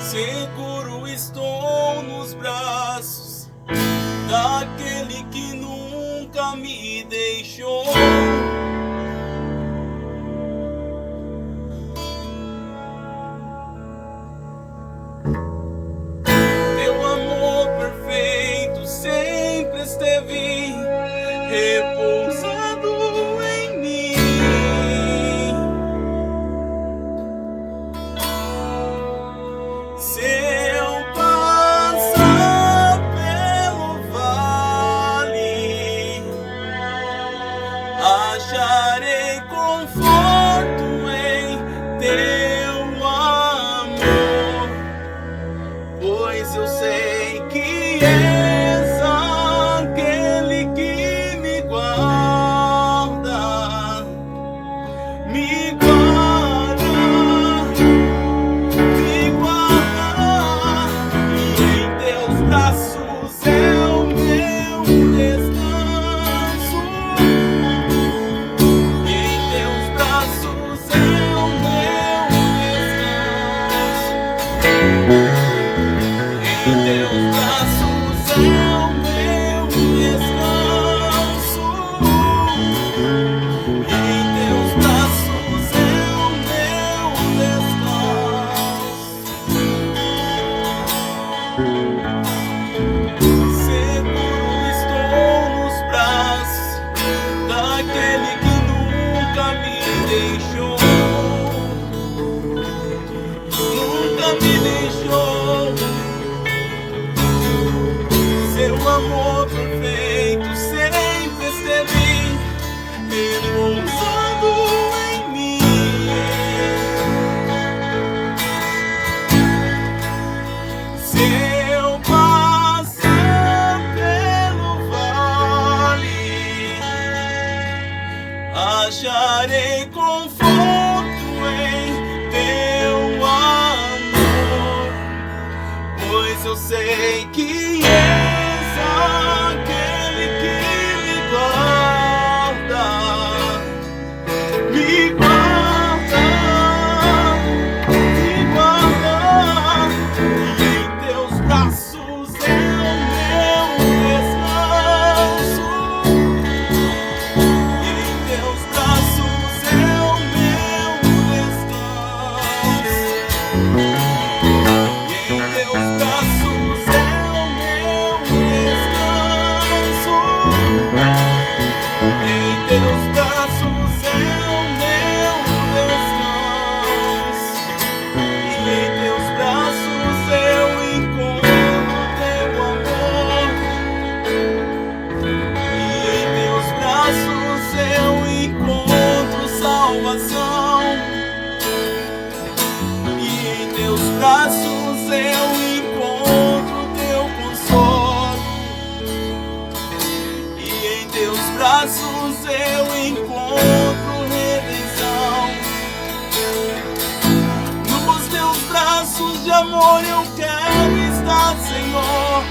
Seguro estou nos braços daquele que nunca me deixou. Teu amor perfeito sempre esteve repousando em mim. Se eu passar pelo vale, acharei conforto em teu amor, pois eu sei que és aquele que me guarda, me guarda, me guarda, e em teus braços é o meu descanso, e em teus braços é o meu descanso. Em teus braços é o meu descanso. Em teus braços é o meu descanso. Seguro estou nos braços daquele que nunca me deixou. Nunca me deixou. Seu amor perfeito sempre esteve repousando em mim. Se eu passar pelo vale, acharei conforto em teu amor, pois eu sei que és aquele que me guarda, me guarda, me guarda, e em teus braços é o meu descanso, e em teus braços é o meu descanso. Em teus braços é o meu descanso. Em teus braços é o meu descanso. E em teus braços eu encontro teu amor. E em teus braços eu encontro salvação. E em teus braços eu encontro teu consolo. E em teus braços eu encontro redenção. Nos teus braços de amor eu quero estar, Senhor,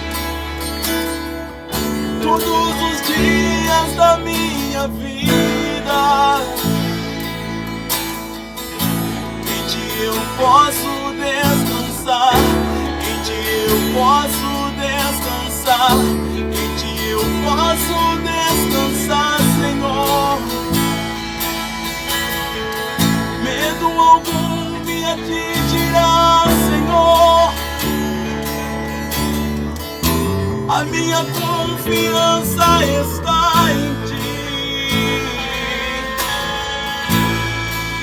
todos os dias da minha vida. Em ti eu posso descansar, em ti eu posso descansar, em ti eu posso descansar, Senhor. Medo algum me atingirá, Senhor. A minha confiança está em ti.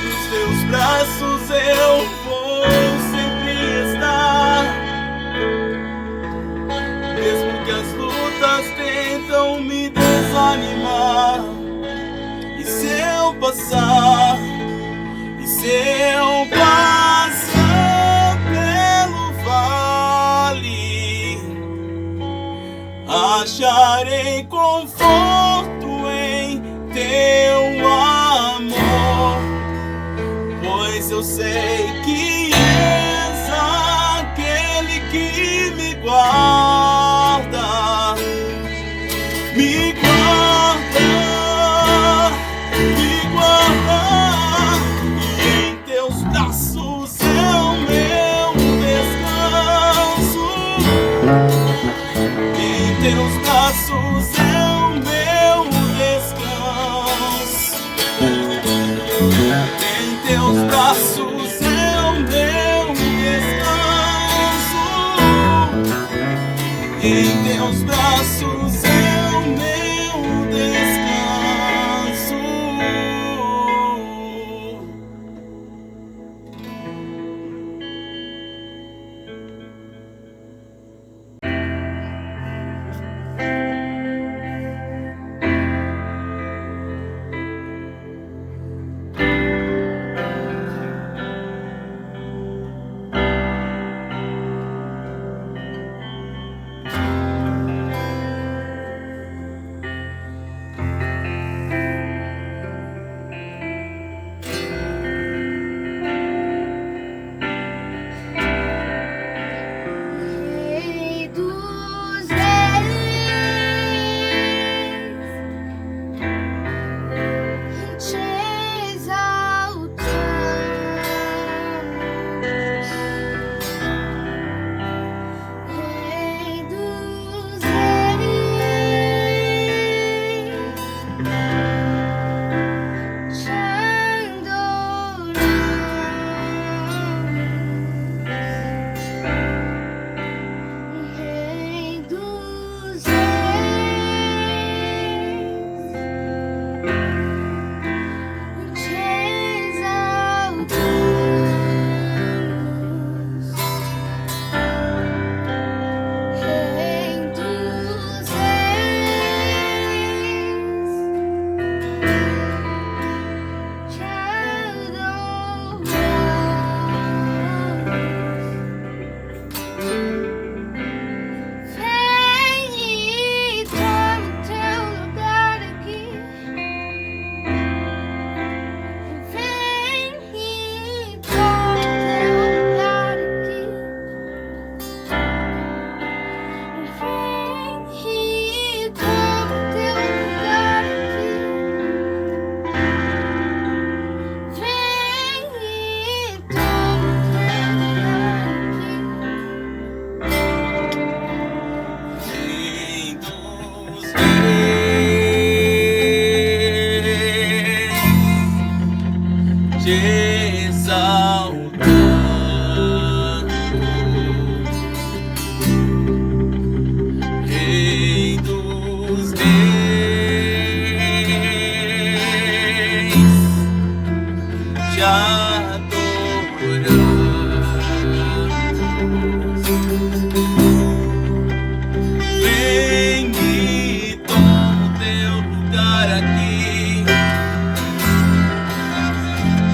Nos teus braços eu vou sempre estar. Mesmo que as lutas tentam me desanimar, e se eu passar, e se eu passar pelo vale, acharei conforto em teu amor, pois eu sei que és aquele que me guarda, me guarda, me guarda, e em teus braços é o meu descanso. Em teus braços é o meu descanso. Em teus braços é o meu descanso. Rei dos reis, te exaltamos. Rei dos reis, te adoramos. Rei dos reis, te exaltamos. Rei dos reis, te adoramos. Vem e toma o teu lugar aqui. Vem e toma o teu lugar aqui. Vem e toma o teu lugar aqui. Vem e toma o teu lugar aqui. Rei dos reis, te exaltamos. Rei dos reis, te adoramos. Vem e toma o teu lugar aqui.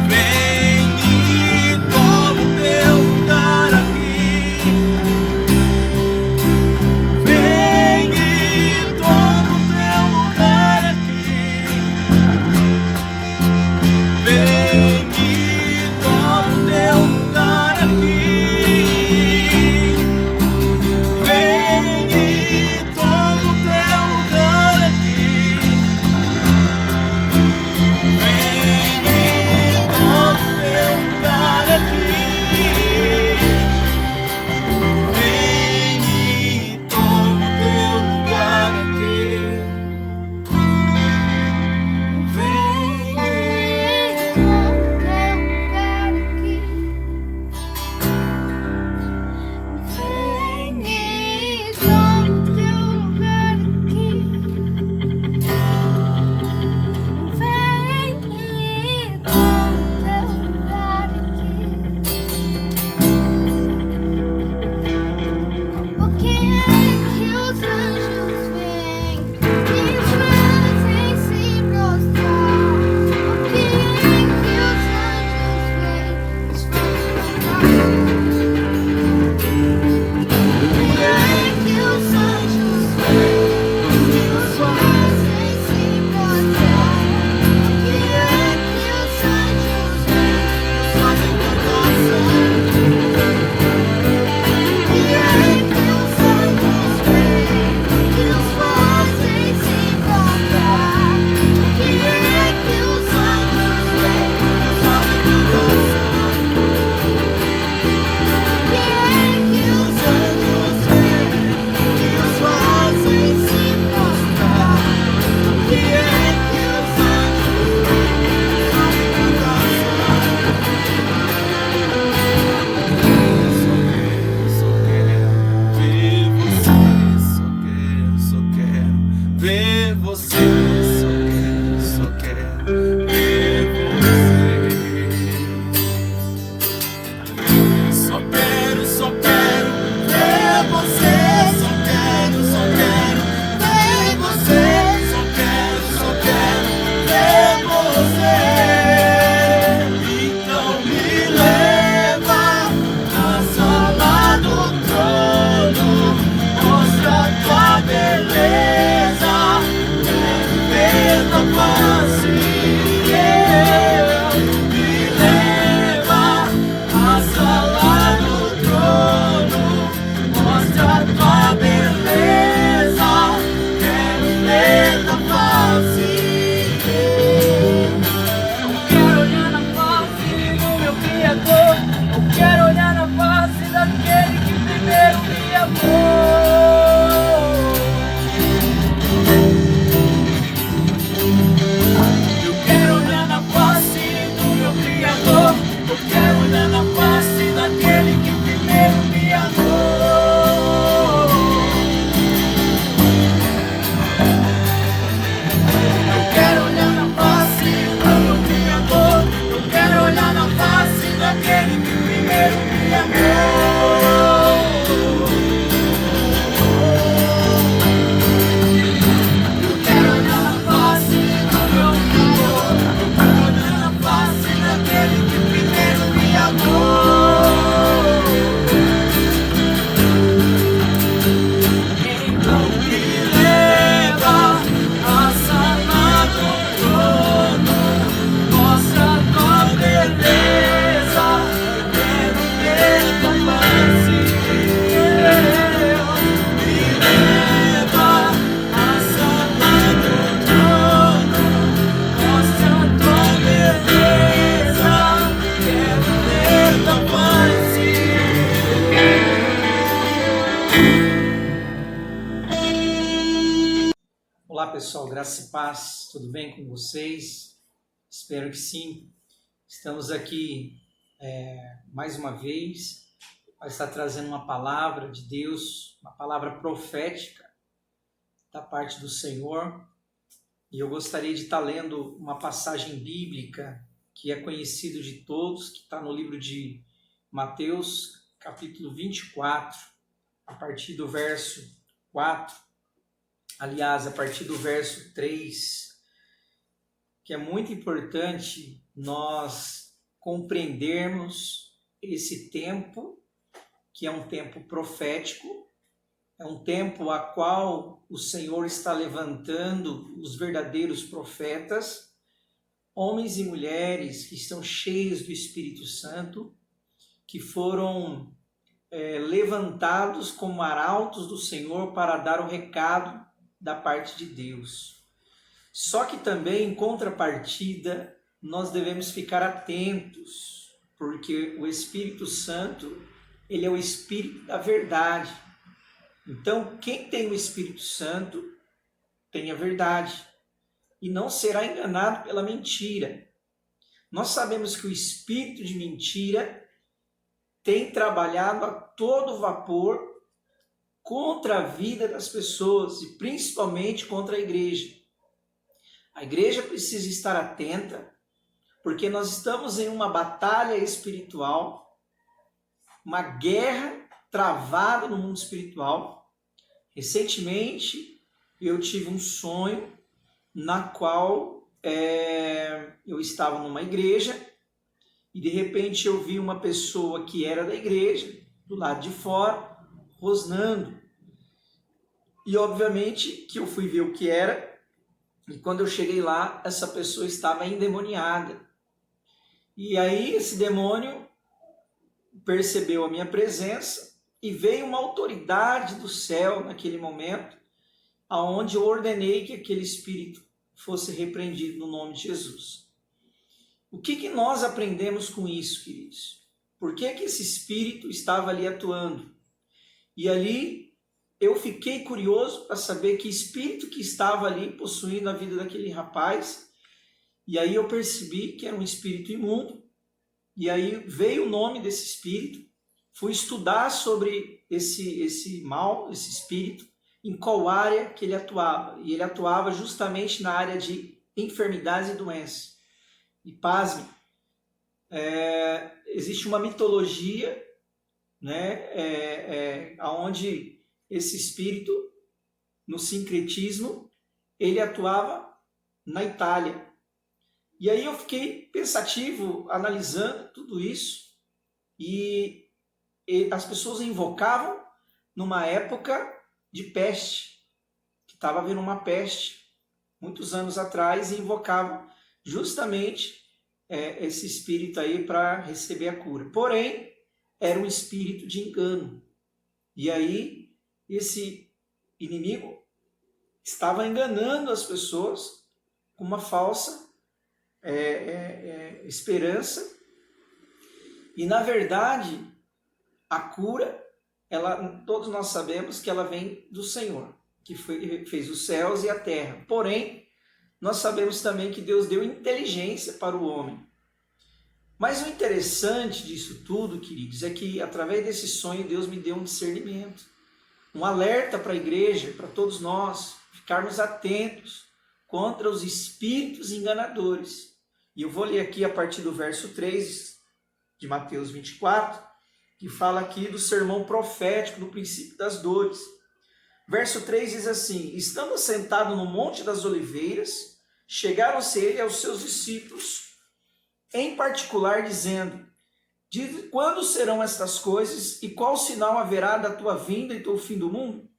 Vem e toma o teu lugar aqui. Vem e toma o teu lugar aqui. Vem e pessoal, graça e paz, tudo bem com vocês? Espero que sim. Estamos aqui mais uma vez para estar trazendo uma palavra de Deus, uma palavra profética da parte do Senhor. E eu gostaria de estar lendo uma passagem bíblica que é conhecido de todos, que está no livro de Mateus, capítulo 24, a partir do verso 4. Aliás, a partir do verso 3, que é muito importante nós compreendermos esse tempo, que é um tempo profético, é um tempo a qual o Senhor está levantando os verdadeiros profetas, homens e mulheres que estão cheios do Espírito Santo, que foram levantados como arautos do Senhor para dar o recado da parte de Deus. Só que também, em contrapartida, nós devemos ficar atentos, porque o Espírito Santo, ele é o Espírito da verdade. Então, quem tem o Espírito Santo tem a verdade e não será enganado pela mentira. Nós sabemos que o espírito de mentira tem trabalhado a todo vapor contra a vida das pessoas e principalmente contra a igreja. A igreja precisa estar atenta, porque nós estamos em uma batalha espiritual, uma guerra travada no mundo espiritual. Recentemente, eu tive um sonho na qual eu estava numa igreja e de repente eu vi uma pessoa que era da igreja, do lado de fora, rosnando. E obviamente que eu fui ver o que era, e quando eu cheguei lá, essa pessoa estava endemoniada. E aí esse demônio percebeu a minha presença e veio uma autoridade do céu naquele momento, aonde eu ordenei que aquele espírito fosse repreendido no nome de Jesus. O que nós aprendemos com isso, queridos? Por que esse espírito estava ali atuando? E ali eu fiquei curioso para saber que espírito que estava ali possuindo a vida daquele rapaz. E aí eu percebi que era um espírito imundo. E aí veio o nome desse espírito. Fui estudar sobre esse mal, esse espírito, em qual área que ele atuava. E ele atuava justamente na área de enfermidades e doenças. E pasme, existe uma mitologia, né, onde esse espírito, no sincretismo, ele atuava na Itália. E aí eu fiquei pensativo, analisando tudo isso, e as pessoas invocavam numa época de peste, que estava havendo uma peste, muitos anos atrás, e invocavam justamente esse espírito aí para receber a cura. Porém, era um espírito de engano. E aí, esse inimigo estava enganando as pessoas com uma falsa esperança. E, na verdade, a cura, todos nós sabemos que ela vem do Senhor, que fez os céus e a terra. Porém, nós sabemos também que Deus deu inteligência para o homem. Mas o interessante disso tudo, queridos, é que através desse sonho Deus me deu um discernimento, um alerta para a igreja, para todos nós, ficarmos atentos contra os espíritos enganadores. E eu vou ler aqui a partir do verso 3 de Mateus 24, que fala aqui do sermão profético do princípio das dores. Verso 3 diz assim: estando sentado no Monte das Oliveiras, chegaram-se ele aos seus discípulos, em particular dizendo: quando serão estas coisas e qual sinal haverá da tua vinda e do fim do mundo?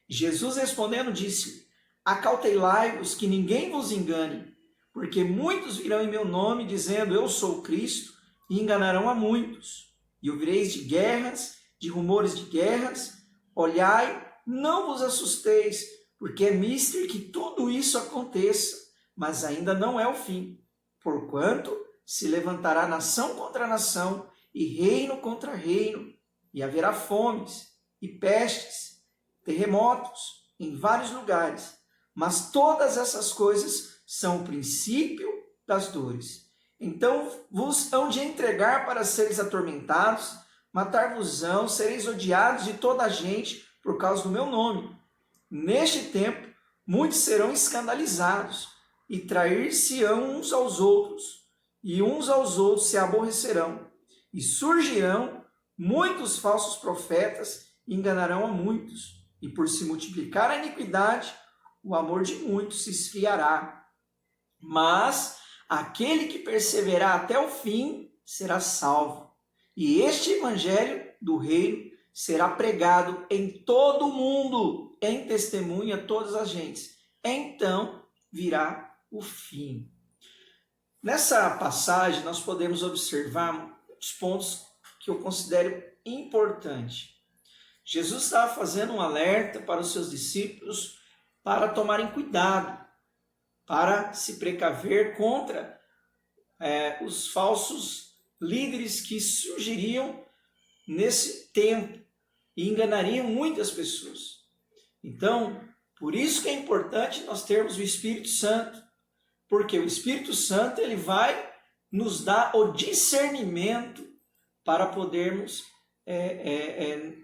Jesus respondendo disse: acautelai-vos que ninguém vos engane, porque muitos virão em meu nome dizendo eu sou o Cristo, e enganarão a muitos. E ouvireis de guerras, de rumores de guerras. Olhai, não vos assusteis, porque é mister que tudo isso aconteça, mas ainda não é o fim. Porquanto se levantará nação contra nação, e reino contra reino, e haverá fomes, e pestes, terremotos, em vários lugares. mas todas essas coisas são o princípio das dores. Então vos hão de entregar para seres atormentados, matar-vos-ão, sereis odiados de toda a gente por causa do meu nome. Neste tempo, muitos serão escandalizados e trair-se-ão uns aos outros, e uns aos outros se aborrecerão. E surgirão muitos falsos profetas e enganarão a muitos. E por se multiplicar a iniquidade, o amor de muitos se esfriará. Mas aquele que perseverar até o fim será salvo. E este evangelho do reino será pregado em todo o mundo, em testemunho a todas as gentes. Então virá o fim. Nessa passagem nós podemos observar os pontos que eu considero importantes. Jesus estava fazendo um alerta para os seus discípulos para tomarem cuidado, para se precaver contra os falsos líderes que surgiriam nesse tempo e enganariam muitas pessoas. Então, por isso que é importante nós termos o Espírito Santo, porque o Espírito Santo ele vai nos dar o discernimento para podermos,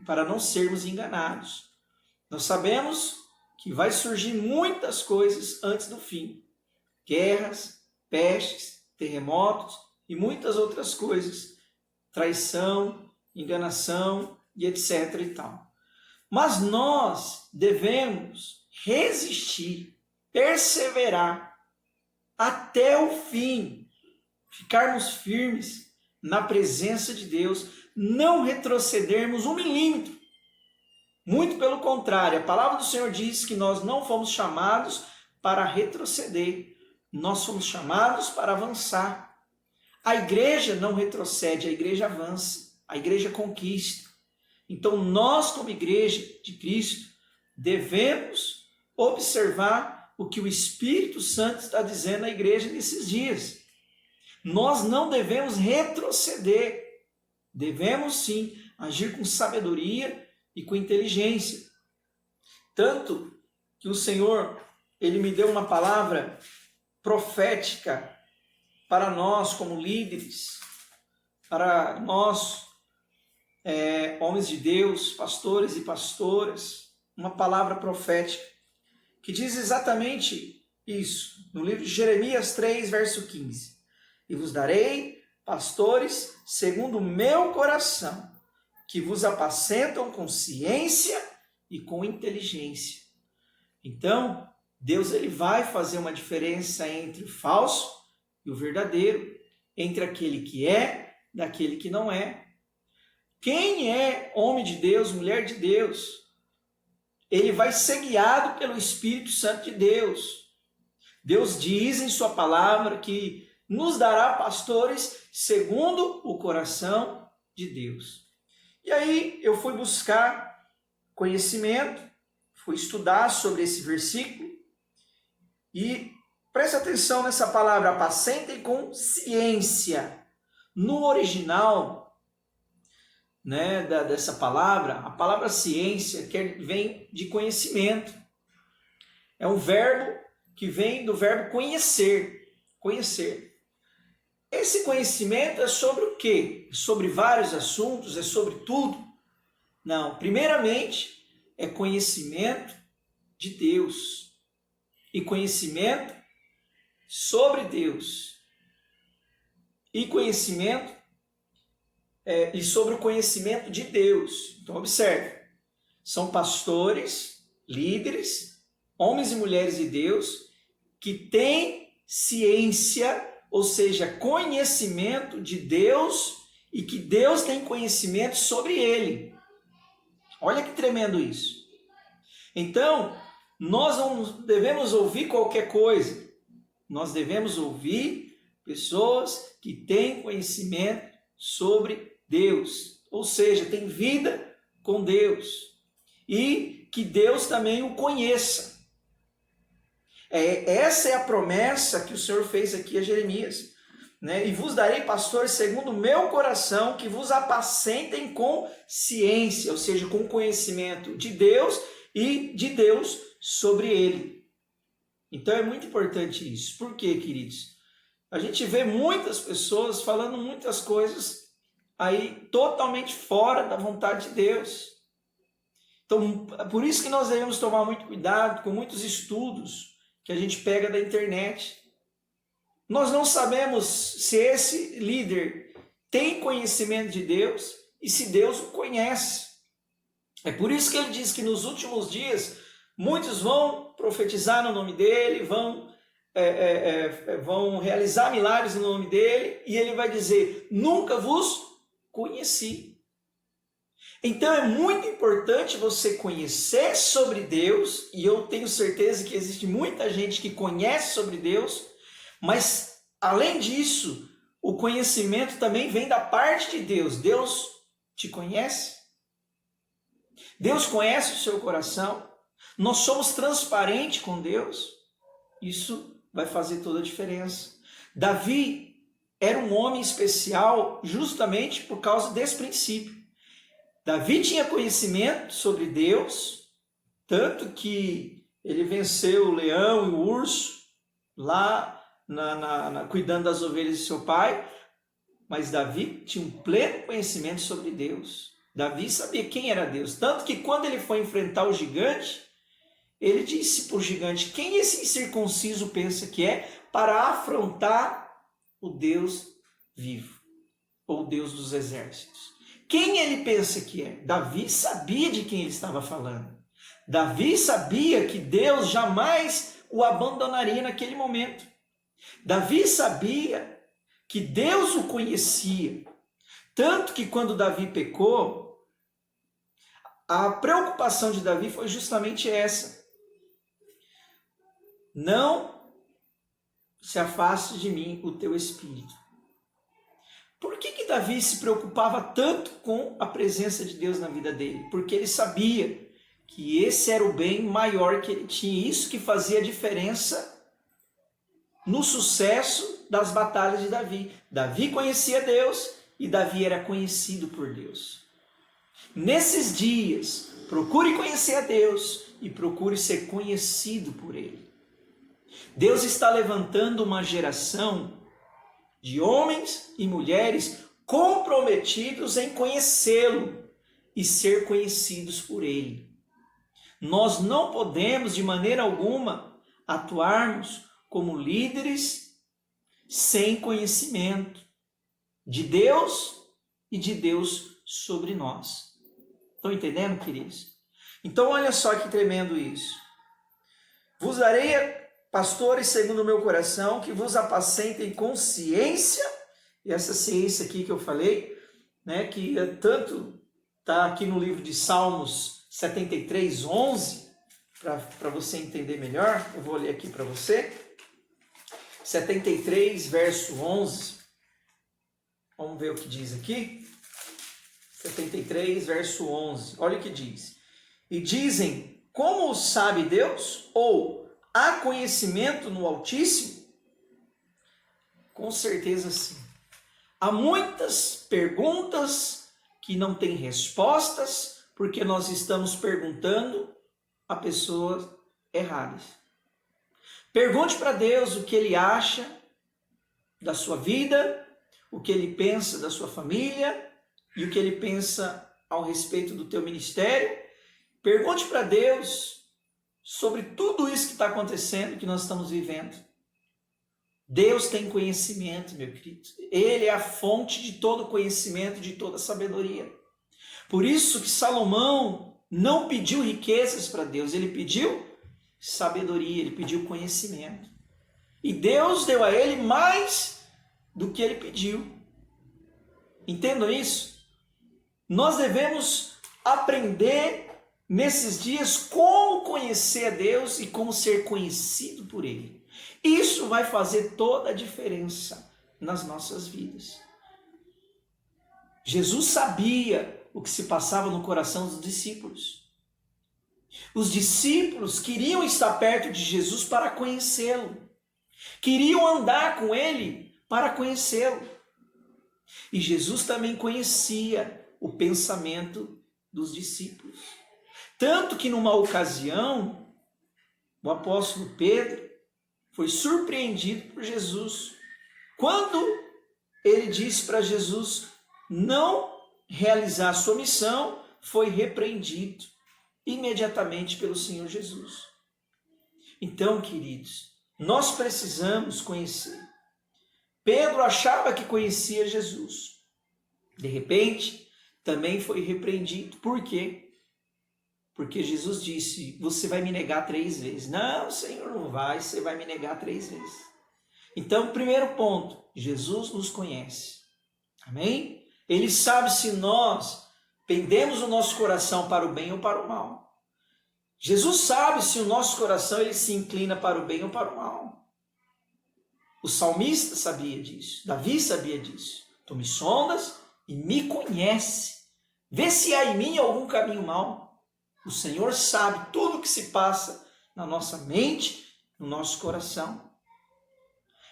para não sermos enganados. Nós sabemos que vai surgir muitas coisas antes do fim. Guerras, pestes, terremotos e muitas outras coisas. Traição, enganação e etc. e tal. Mas nós devemos resistir, perseverar até o fim, ficarmos firmes na presença de Deus, não retrocedermos 1 milímetro. Muito pelo contrário, a palavra do Senhor diz que nós não fomos chamados para retroceder, nós fomos chamados para avançar. A igreja não retrocede, a igreja avança, a igreja conquista. Então nós, como igreja de Cristo, devemos observar o que o Espírito Santo está dizendo à igreja nesses dias. Nós não devemos retroceder, devemos sim agir com sabedoria e com inteligência. Tanto que o Senhor, ele me deu uma palavra profética para nós como líderes, para nós, homens de Deus, pastores e pastoras, uma palavra profética que diz exatamente isso, no livro de Jeremias 3, verso 15. E vos darei pastores segundo o meu coração, que vos apacentam com ciência e com inteligência. Então, Deus ele vai fazer uma diferença entre o falso e o verdadeiro, entre aquele que é daquele que não é. Quem é homem de Deus, mulher de Deus, ele vai ser guiado pelo Espírito Santo de Deus. Deus diz em sua palavra que nos dará pastores segundo o coração de Deus. E aí eu fui buscar conhecimento, fui estudar sobre esse versículo e preste atenção nessa palavra, apacentem com ciência. No original, dessa palavra, a palavra ciência vem de conhecimento. É um verbo que vem do verbo conhecer. Conhecer. Esse conhecimento é sobre o quê? É sobre vários assuntos? É sobre tudo? Não. Primeiramente, é conhecimento de Deus. E conhecimento sobre Deus. E conhecimento e sobre o conhecimento de Deus. Então, observe. São pastores, líderes, homens e mulheres de Deus, que têm ciência, ou seja, conhecimento de Deus, e que Deus tem conhecimento sobre ele. Olha que tremendo isso. Então, nós não devemos ouvir qualquer coisa. Nós devemos ouvir pessoas que têm conhecimento sobre Deus, ou seja, têm vida com Deus, e que Deus também o conheça. Essa é a promessa que o Senhor fez aqui a Jeremias. E vos darei pastores segundo o meu coração, que vos apacentem com ciência, ou seja, com conhecimento de Deus e de Deus sobre ele. Então é muito importante isso. Por quê, queridos? A gente vê muitas pessoas falando muitas coisas aí totalmente fora da vontade de Deus. Então, por isso que nós devemos tomar muito cuidado com muitos estudos que a gente pega da internet. Nós não sabemos se esse líder tem conhecimento de Deus e se Deus o conhece. É por isso que ele diz que nos últimos dias muitos vão profetizar no nome dele, vão realizar milagres no nome dele, e ele vai dizer: nunca vos conheci. Então é muito importante você conhecer sobre Deus, e eu tenho certeza que existe muita gente que conhece sobre Deus, mas além disso, o conhecimento também vem da parte de Deus. Deus te conhece? Deus conhece o seu coração? Nós somos transparentes com Deus? Isso vai fazer toda a diferença. Davi era um homem especial justamente por causa desse princípio. Davi tinha conhecimento sobre Deus, tanto que ele venceu o leão e o urso lá cuidando das ovelhas de seu pai, mas Davi tinha um pleno conhecimento sobre Deus. Davi sabia quem era Deus, tanto que quando ele foi enfrentar o gigante, ele disse para o gigante: quem esse incircunciso pensa que é para afrontar o Deus vivo, ou Deus dos exércitos? Quem ele pensa que é? Davi sabia de quem ele estava falando. Davi sabia que Deus jamais o abandonaria naquele momento. Davi sabia que Deus o conhecia. Tanto que quando Davi pecou, a preocupação de Davi foi justamente essa: não se afaste de mim o teu espírito. Por que Davi se preocupava tanto com a presença de Deus na vida dele? Porque ele sabia que esse era o bem maior que ele tinha. Isso que fazia a diferença no sucesso das batalhas de Davi. Davi conhecia Deus e Davi era conhecido por Deus. Nesses dias, procure conhecer a Deus e procure ser conhecido por Ele. Deus está levantando uma geração de homens e mulheres comprometidos em conhecê-lo e ser conhecidos por Ele. Nós não podemos, de maneira alguma, atuarmos como líderes sem conhecimento de Deus e de Deus sobre nós. Estão entendendo, queridos? Então, olha só que tremendo isso. Vos darei pastores segundo o meu coração, que vos apacentem com ciência, e essa ciência aqui que eu falei, né, que tanto está aqui no livro de Salmos 73, 11, para você entender melhor, eu vou ler aqui para você. 73, verso 11. Vamos ver o que diz aqui. 73, verso 11. Olha o que diz. E dizem: como sabe Deus? Ou há conhecimento no Altíssimo? Com certeza sim. Há muitas perguntas que não têm respostas, porque nós estamos perguntando a pessoas erradas. Pergunte para Deus o que Ele acha da sua vida, o que Ele pensa da sua família e o que Ele pensa ao respeito do teu ministério. Pergunte para Deus sobre tudo isso que está acontecendo, que nós estamos vivendo. Deus tem conhecimento, meu querido. Ele é a fonte de todo conhecimento, de toda sabedoria. Por isso que Salomão não pediu riquezas para Deus, ele pediu sabedoria, ele pediu conhecimento. E Deus deu a ele mais do que ele pediu. Entendam isso? Nós devemos aprender nesses dias como conhecer a Deus e como ser conhecido por Ele. Isso vai fazer toda a diferença nas nossas vidas. Jesus sabia o que se passava no coração dos discípulos. Os discípulos queriam estar perto de Jesus para conhecê-lo. Queriam andar com Ele para conhecê-lo. E Jesus também conhecia o pensamento dos discípulos. Tanto que numa ocasião, o apóstolo Pedro foi surpreendido por Jesus. Quando ele disse para Jesus não realizar a sua missão, foi repreendido imediatamente pelo Senhor Jesus. Então, queridos, nós precisamos conhecer. Pedro achava que conhecia Jesus. De repente, também foi repreendido. Por quê? Porque Jesus disse, você vai me negar 3 vezes. Não, Senhor, não vai, você vai me negar 3 vezes. Então, primeiro ponto, Jesus nos conhece. Amém? Ele sabe se nós pendemos o nosso coração para o bem ou para o mal. Jesus sabe se o nosso coração ele se inclina para o bem ou para o mal. O salmista sabia disso, Davi sabia disso. Tu me sondas e me conhece. Vê se há em mim algum caminho mau. O Senhor sabe tudo o que se passa na nossa mente, no nosso coração.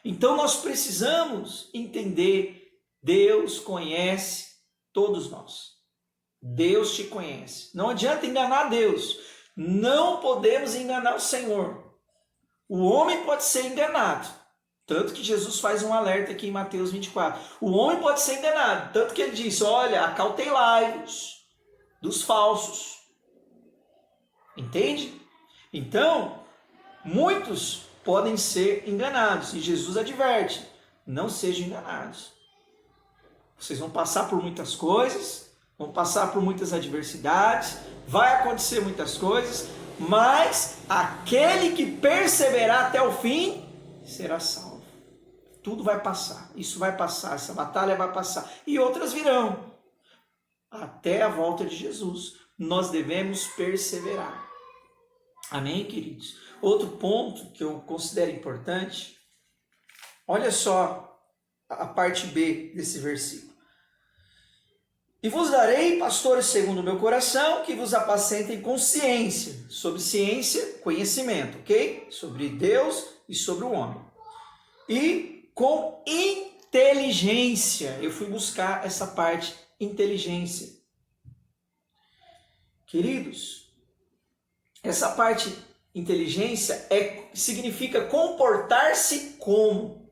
Então nós precisamos entender, Deus conhece todos nós. Deus te conhece. Não adianta enganar Deus. Não podemos enganar o Senhor. O homem pode ser enganado. Tanto que Jesus faz um alerta aqui em Mateus 24. O homem pode ser enganado. Tanto que ele diz, olha, acautelai-vos dos falsos. Entende? Então, muitos podem ser enganados. E Jesus adverte, não sejam enganados. Vocês vão passar por muitas coisas, vão passar por muitas adversidades, vai acontecer muitas coisas, mas aquele que perseverar até o fim será salvo. Tudo vai passar, isso vai passar, essa batalha vai passar. E outras virão. Até a volta de Jesus. Nós devemos perseverar. Amém, queridos? Outro ponto que eu considero importante, olha só a parte B desse versículo. E vos darei pastores segundo o meu coração, que vos apacentem com ciência. Sobre ciência, conhecimento, ok? Sobre Deus e sobre o homem. E com inteligência. Eu fui buscar essa parte, inteligência. Queridos, essa parte inteligência significa comportar-se como,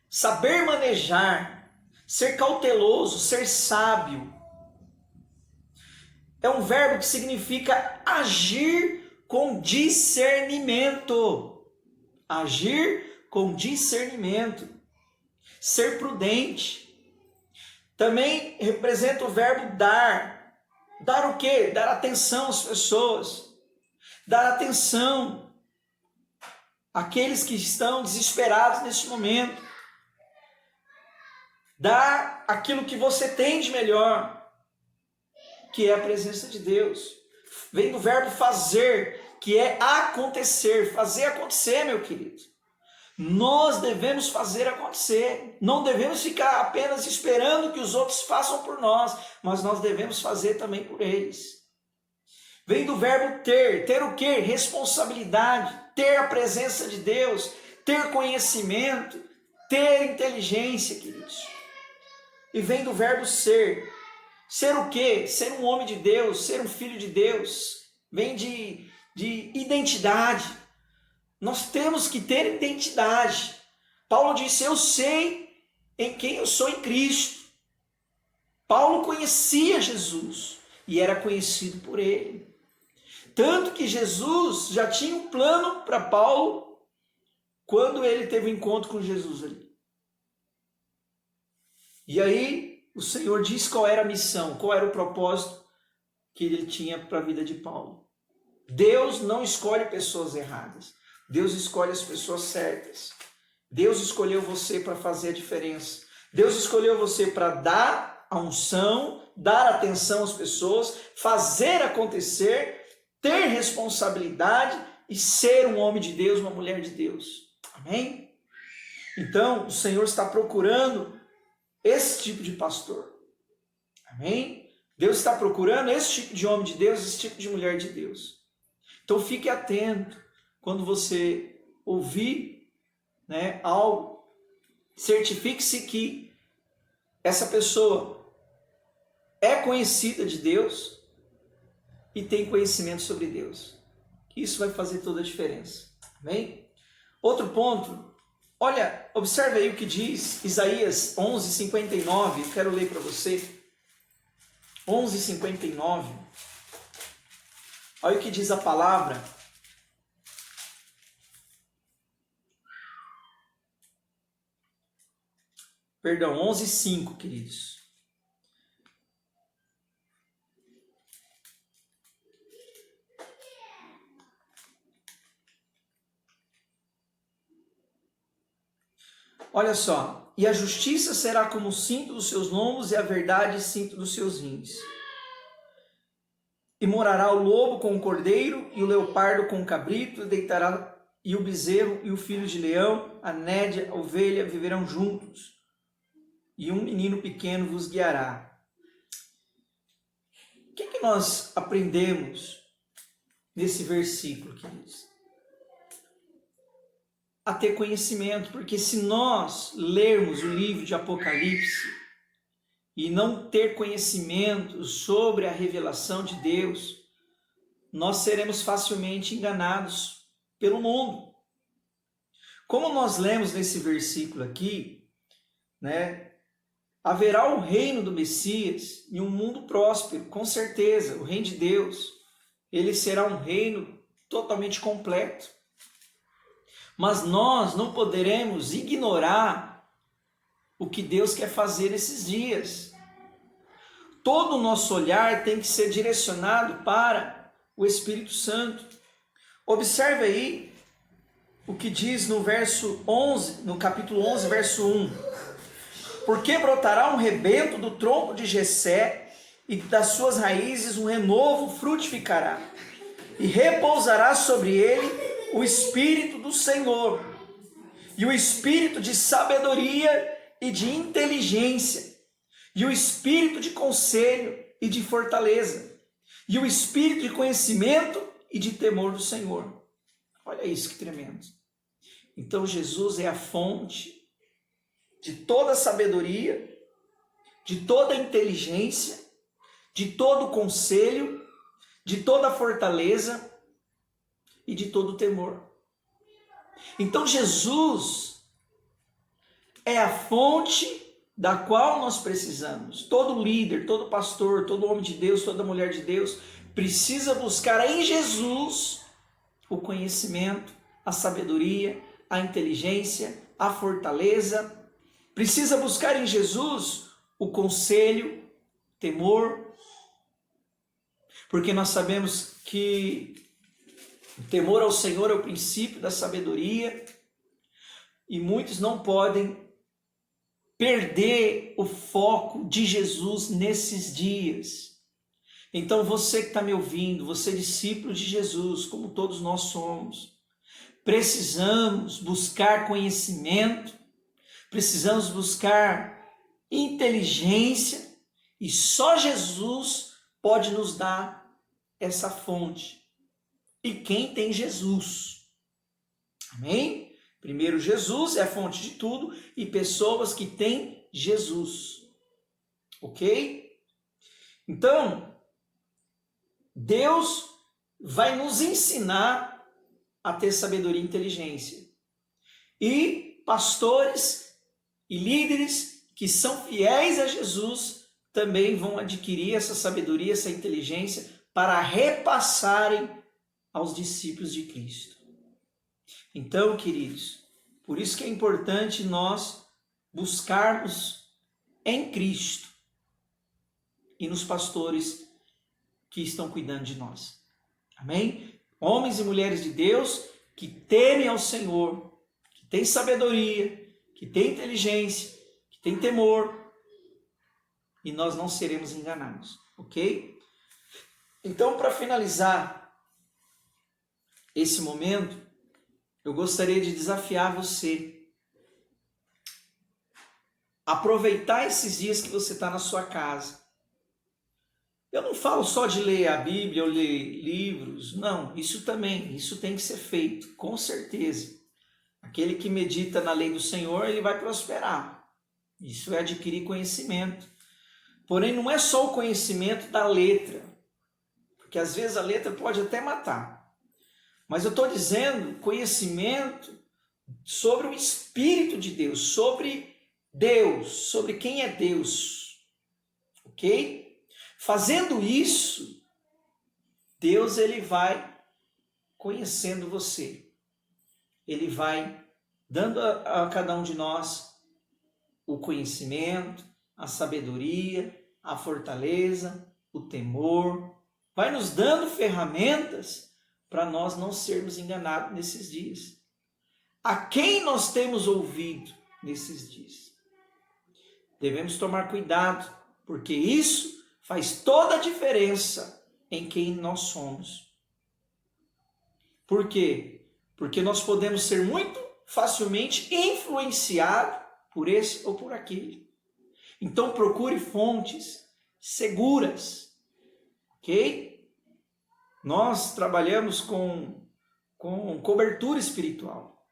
saber manejar, ser cauteloso, ser sábio. É um verbo que significa agir com discernimento. Agir com discernimento. Ser prudente. Também representa o verbo dar. Dar o quê? Dar atenção às pessoas. Dar atenção àqueles que estão desesperados neste momento. Dar aquilo que você tem de melhor, que é a presença de Deus. Vem do verbo fazer, que é acontecer. Fazer acontecer, meu querido. Nós devemos fazer acontecer. Não devemos ficar apenas esperando que os outros façam por nós, mas nós devemos fazer também por eles. Vem do verbo ter. Ter o quê? Responsabilidade. Ter a presença de Deus. Ter conhecimento. Ter inteligência, queridos. E vem do verbo ser. Ser o quê? Ser um homem de Deus, ser um filho de Deus. Vem de identidade. Nós temos que ter identidade. Paulo disse, eu sei em quem eu sou em Cristo. Paulo conhecia Jesus e era conhecido por ele. Tanto que Jesus já tinha um plano para Paulo quando ele teve um encontro com Jesus ali. E aí o Senhor diz qual era a missão, qual era o propósito que ele tinha para a vida de Paulo. Deus não escolhe pessoas erradas. Deus escolhe as pessoas certas. Deus escolheu você para fazer a diferença. Deus escolheu você para dar a unção, dar atenção às pessoas, fazer acontecer, ter responsabilidade e ser um homem de Deus, uma mulher de Deus. Amém? Então, o Senhor está procurando esse tipo de pastor. Amém? Deus está procurando esse tipo de homem de Deus, esse tipo de mulher de Deus. Então fique atento quando você ouvir algo. Certifique-se que essa pessoa é conhecida de Deus e tem conhecimento sobre Deus. Isso vai fazer toda a diferença. Amém? Outro ponto, olha, observe aí o que diz Isaías 11:59, eu quero ler para você. 11:59. Olha o que diz a palavra. Perdão, 11:5, queridos. Olha só, e a justiça será como o cinto dos seus lombos e a verdade cinto dos seus rins. E morará o lobo com o cordeiro e o leopardo com o cabrito, e deitará e o bezerro e o filho de leão, a nédia, a ovelha viverão juntos, e um menino pequeno vos guiará. O que nós aprendemos nesse versículo, queridos? A ter conhecimento, porque se nós lermos o livro de Apocalipse e não ter conhecimento sobre a revelação de Deus, nós seremos facilmente enganados pelo mundo. Como nós lemos nesse versículo aqui, né, haverá o reino do Messias e um mundo próspero, com certeza, o reino de Deus, ele será um reino totalmente completo. Mas nós não poderemos ignorar o que Deus quer fazer nesses dias. Todo o nosso olhar tem que ser direcionado para o Espírito Santo. Observe aí o que diz no verso 11, no capítulo 11, verso 1. Porque brotará um rebento do tronco de Jessé, e das suas raízes um renovo frutificará, e repousará sobre ele o Espírito do Senhor, e o Espírito de sabedoria e de inteligência, e o Espírito de conselho e de fortaleza, e o Espírito de conhecimento e de temor do Senhor. Olha isso que tremendo. Então Jesus é a fonte de toda a sabedoria, de toda a inteligência, de todo o conselho, de toda a fortaleza e de todo o temor. Então Jesus é a fonte da qual nós precisamos. Todo líder, todo pastor, todo homem de Deus, toda mulher de Deus precisa buscar em Jesus o conhecimento, a sabedoria, a inteligência, a fortaleza. Precisa buscar em Jesus o conselho, temor, porque nós sabemos que o temor ao Senhor é o princípio da sabedoria, e muitos não podem perder o foco de Jesus nesses dias. Então você que está me ouvindo, você é discípulo de Jesus, como todos nós somos, precisamos buscar conhecimento, precisamos buscar inteligência, e só Jesus pode nos dar essa fonte. E quem tem Jesus? Amém? Primeiro, Jesus é a fonte de tudo, e pessoas que têm Jesus. Ok? Então, Deus vai nos ensinar a ter sabedoria e inteligência. E pastores e líderes que são fiéis a Jesus também vão adquirir essa sabedoria, essa inteligência para repassarem aos discípulos de Cristo. Então, queridos, por isso que é importante nós buscarmos em Cristo e nos pastores que estão cuidando de nós. Amém? Homens e mulheres de Deus que temem ao Senhor, que têm sabedoria, que têm inteligência, que têm temor, e nós não seremos enganados, ok? Então, para finalizar esse momento, eu gostaria de desafiar você a aproveitar esses dias que você está na sua casa. Eu não falo só de ler a Bíblia ou ler livros, não, isso também, isso tem que ser feito, com certeza. Aquele que medita na lei do Senhor, ele vai prosperar. Isso é adquirir conhecimento. Porém, não é só o conhecimento da letra, porque às vezes a letra pode até matar. Mas eu estou dizendo conhecimento sobre o Espírito de Deus, sobre quem é Deus, ok? Fazendo isso, Deus ele vai conhecendo você, ele vai dando a cada um de nós o conhecimento, a sabedoria, a fortaleza, o temor, vai nos dando ferramentas para nós não sermos enganados nesses dias. A quem nós temos ouvido nesses dias? Devemos tomar cuidado, porque isso faz toda a diferença em quem nós somos. Por quê? Porque nós podemos ser muito facilmente influenciados por esse ou por aquele. Então procure fontes seguras, ok? Nós trabalhamos com cobertura espiritual.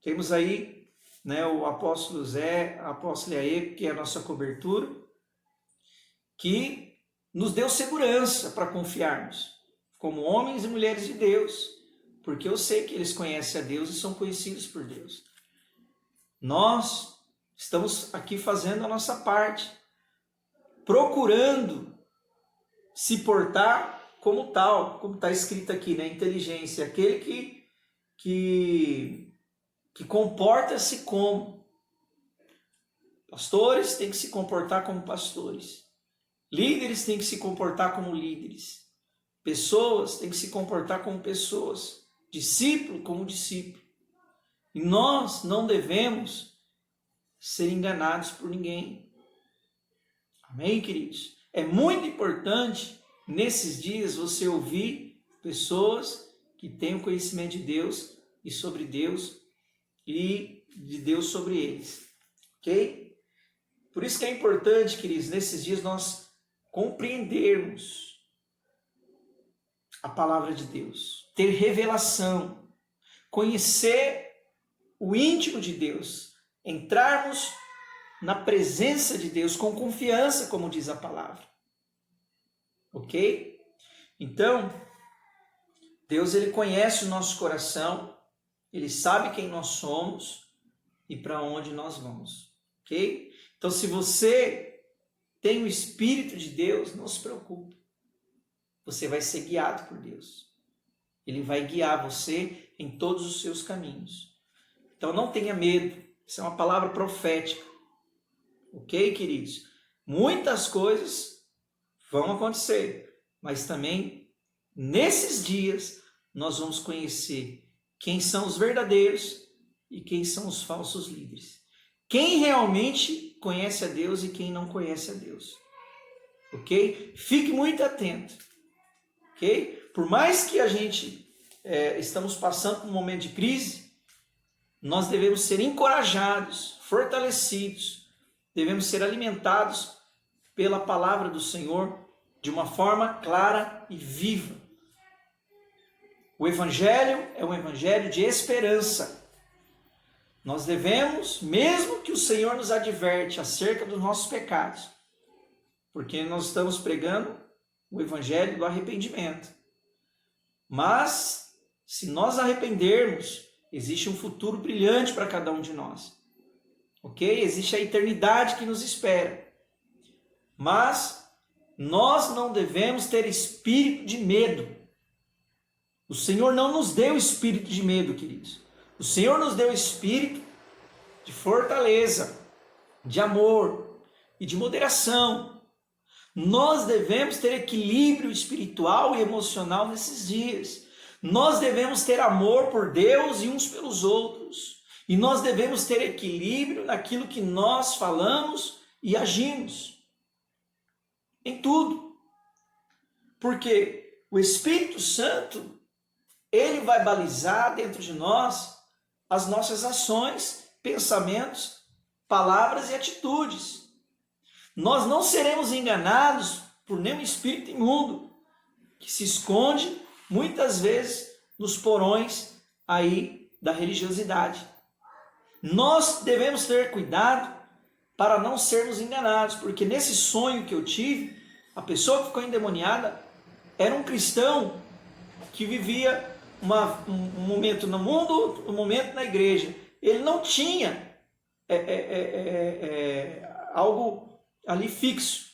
Temos aí, né, o apóstolo Zé, a apóstola Aê, que é a nossa cobertura, que nos deu segurança para confiarmos, como homens e mulheres de Deus, porque eu sei que eles conhecem a Deus e são conhecidos por Deus. Nós estamos aqui fazendo a nossa parte, procurando se portar como tal, como está escrito aqui, né? Inteligência, aquele que comporta-se como. Pastores têm que se comportar como pastores. Líderes têm que se comportar como líderes. Pessoas têm que se comportar como pessoas. Discípulo como discípulo. E nós não devemos ser enganados por ninguém. Amém, queridos? É muito importante nesses dias você ouvir pessoas que têm o conhecimento de Deus e sobre Deus e de Deus sobre eles. Ok? Por isso que é importante, queridos, nesses dias nós compreendermos a palavra de Deus, ter revelação, conhecer o íntimo de Deus, entrarmos na presença de Deus com confiança, como diz a palavra. Ok? Então, Deus ele conhece o nosso coração, ele sabe quem nós somos e para onde nós vamos. Ok? Então, se você tem o Espírito de Deus, não se preocupe. Você vai ser guiado por Deus. Ele vai guiar você em todos os seus caminhos. Então, não tenha medo. Isso é uma palavra profética. Ok, queridos? Muitas coisas vão acontecer, mas também, nesses dias, nós vamos conhecer quem são os verdadeiros e quem são os falsos líderes. Quem realmente conhece a Deus e quem não conhece a Deus. Ok? Fique muito atento. Ok? Por mais que a gente estamos passando por um momento de crise, nós devemos ser encorajados, fortalecidos, devemos ser alimentados pela palavra do Senhor de uma forma clara e viva. O Evangelho é um Evangelho de esperança. Nós devemos, mesmo que o Senhor nos adverte acerca dos nossos pecados, porque nós estamos pregando o Evangelho do arrependimento. Mas, se nós arrependermos, existe um futuro brilhante para cada um de nós. Ok? Existe a eternidade que nos espera. Mas, nós não devemos ter espírito de medo. O Senhor não nos deu espírito de medo, queridos. O Senhor nos deu espírito de fortaleza, de amor e de moderação. Nós devemos ter equilíbrio espiritual e emocional nesses dias. Nós devemos ter amor por Deus e uns pelos outros. E nós devemos ter equilíbrio naquilo que nós falamos e agimos. Em tudo. Porque o Espírito Santo, ele vai balizar dentro de nós as nossas ações, pensamentos, palavras e atitudes. Nós não seremos enganados por nenhum espírito imundo que se esconde muitas vezes nos porões aí da religiosidade. Nós devemos ter cuidado para não sermos enganados, porque nesse sonho que eu tive, a pessoa que ficou endemoniada era um cristão que vivia um momento no mundo, um momento na igreja. Ele não tinha algo ali fixo.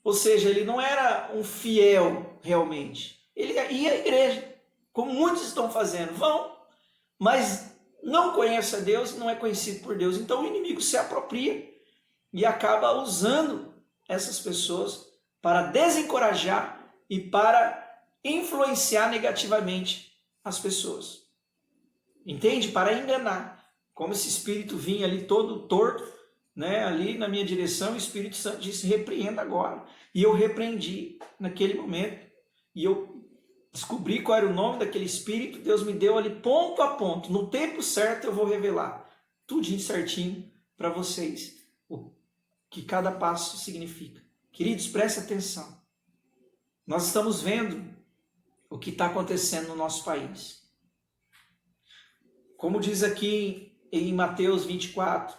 Ou seja, ele não era um fiel realmente. Ele ia à igreja, como muitos estão fazendo. Vão, mas não conhece a Deus, não é conhecido por Deus. Então o inimigo se apropria e acaba usando essas pessoas para desencorajar e para influenciar negativamente as pessoas. Entende? Para enganar. Como esse espírito vinha ali todo torto, né, ali na minha direção, o Espírito Santo disse: repreenda agora. E eu repreendi naquele momento. E eu descobri qual era o nome daquele espírito. Deus me deu ali ponto a ponto. No tempo certo eu vou revelar tudinho certinho para vocês o que cada passo significa. Queridos, prestem atenção. Nós estamos vendo o que está acontecendo no nosso país. Como diz aqui em Mateus 24,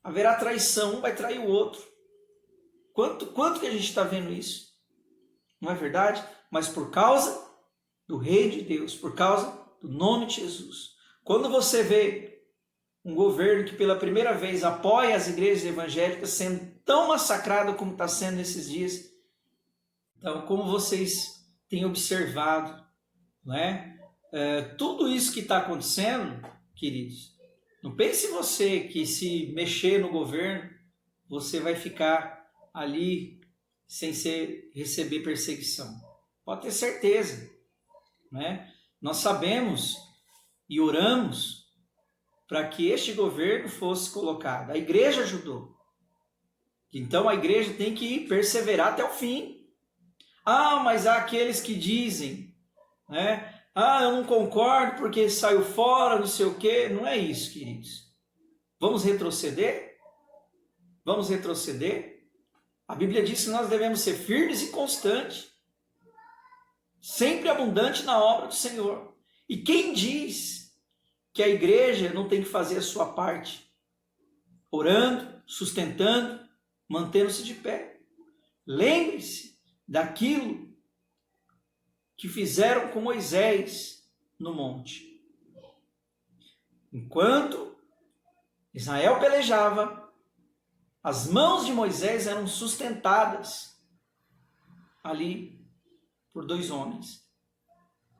haverá traição, um vai trair o outro. Quanto que a gente está vendo isso? Não é verdade? Mas por causa do Rei de Deus, por causa do nome de Jesus. Quando você vê um governo que pela primeira vez apoia as igrejas evangélicas sendo tão massacrado como está sendo nesses dias, então, como vocês têm observado, não é? Tudo isso que está acontecendo, queridos, não pense você que se mexer no governo, você vai ficar ali sem receber perseguição. Pode ter certeza, né? Nós sabemos e oramos para que este governo fosse colocado. A igreja ajudou. Então a igreja tem que perseverar até o fim. Mas há aqueles que dizem, né? Eu não concordo porque saiu fora, não sei o quê. Não é isso, queridos. Vamos retroceder? Vamos retroceder? A Bíblia diz que nós devemos ser firmes e constantes, sempre abundante na obra do Senhor. E quem diz que a igreja não tem que fazer a sua parte? Orando, sustentando, mantendo-se de pé. Lembre-se daquilo que fizeram com Moisés no monte. Enquanto Israel pelejava, as mãos de Moisés eram sustentadas ali por 2 homens.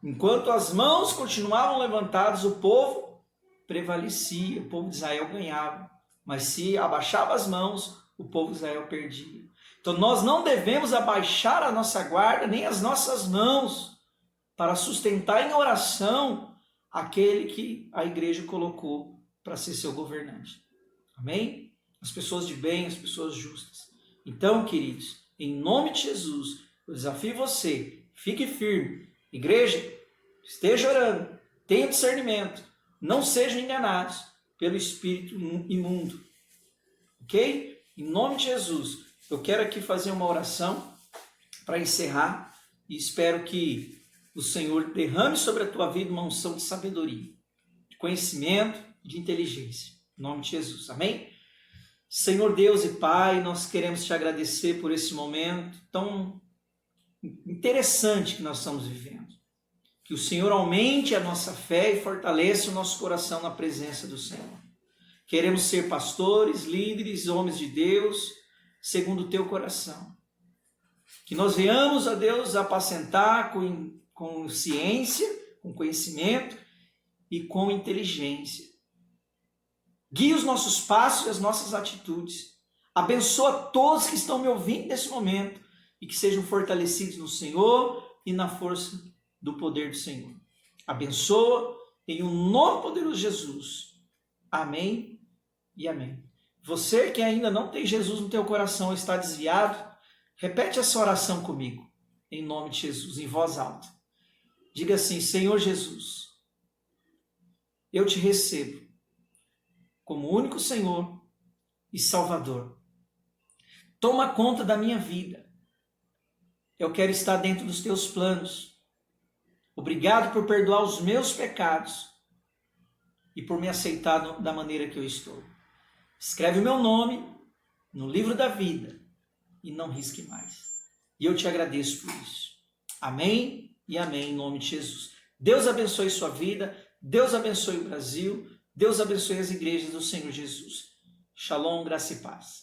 Enquanto as mãos continuavam levantadas, o povo prevalecia, o povo de Israel ganhava. Mas se abaixava as mãos, o povo de Israel perdia. Então nós não devemos abaixar a nossa guarda, nem as nossas mãos, para sustentar em oração aquele que a igreja colocou para ser seu governante. Amém? As pessoas de bem, as pessoas justas. Então, queridos, em nome de Jesus, eu desafio você, fique firme. Igreja, esteja orando, tenha discernimento, não sejam enganados pelo espírito imundo. Ok? Em nome de Jesus, eu quero aqui fazer uma oração para encerrar e espero que o Senhor derrame sobre a tua vida uma unção de sabedoria, de conhecimento, de inteligência. Em nome de Jesus. Amém? Senhor Deus e Pai, nós queremos te agradecer por esse momento tão interessante que nós estamos vivendo. Que o Senhor aumente a nossa fé e fortaleça o nosso coração na presença do Senhor. Queremos ser pastores, líderes, homens de Deus, segundo o teu coração. Que nós venhamos, a Deus, apacentar com ciência, com conhecimento e com inteligência. Guie os nossos passos e as nossas atitudes. Abençoa todos que estão me ouvindo nesse momento e que sejam fortalecidos no Senhor e na força do poder do Senhor. Abençoa em um nome poderoso de Jesus. Amém e amém. Você que ainda não tem Jesus no teu coração ou está desviado, repete essa oração comigo, em nome de Jesus, em voz alta. Diga assim: Senhor Jesus, eu te recebo como único Senhor e Salvador. Toma conta da minha vida. Eu quero estar dentro dos teus planos. Obrigado por perdoar os meus pecados e por me aceitar da maneira que eu estou. Escreve o meu nome no livro da vida e não risque mais. E eu te agradeço por isso. Amém e amém, em nome de Jesus. Deus abençoe sua vida, Deus abençoe o Brasil, Deus abençoe as igrejas do Senhor Jesus. Shalom, graça e paz.